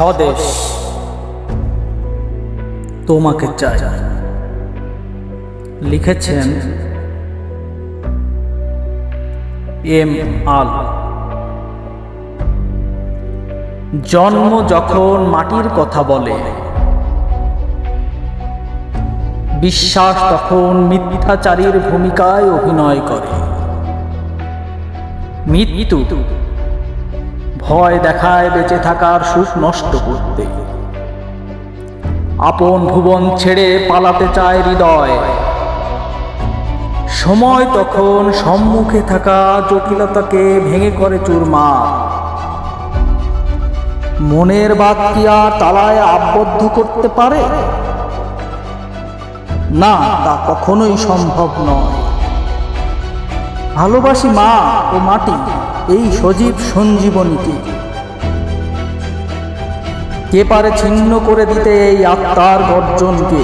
স্বদেশ তোমাকে চাই। লিখেছেন এম আল। জন্ম যখন মাটির কথা বলে, বিশ্বাস তখন মিথ্যাচারীর ভূমিকায় অভিনয় করে। মৃত্যু ভয় দেখায় বেঁচে থাকার সুখ নষ্ট করতে। আপন ভুবন ছেড়ে পালাতে চায় হৃদয়। সময় তখন সম্মুখে থাকা জটিলতাকে ভেঙে করে চুরমার। মনের বাঁধ কি আর তালায় আবদ্ধ করতে পারে? না, তা কখনোই সম্ভব নয়। ভালোবাসি মা ও মাটি, এই সজীব সঞ্জীবনীকে। কে পারে ছিন্ন করে দিতে এই আত্মার গর্জনকে?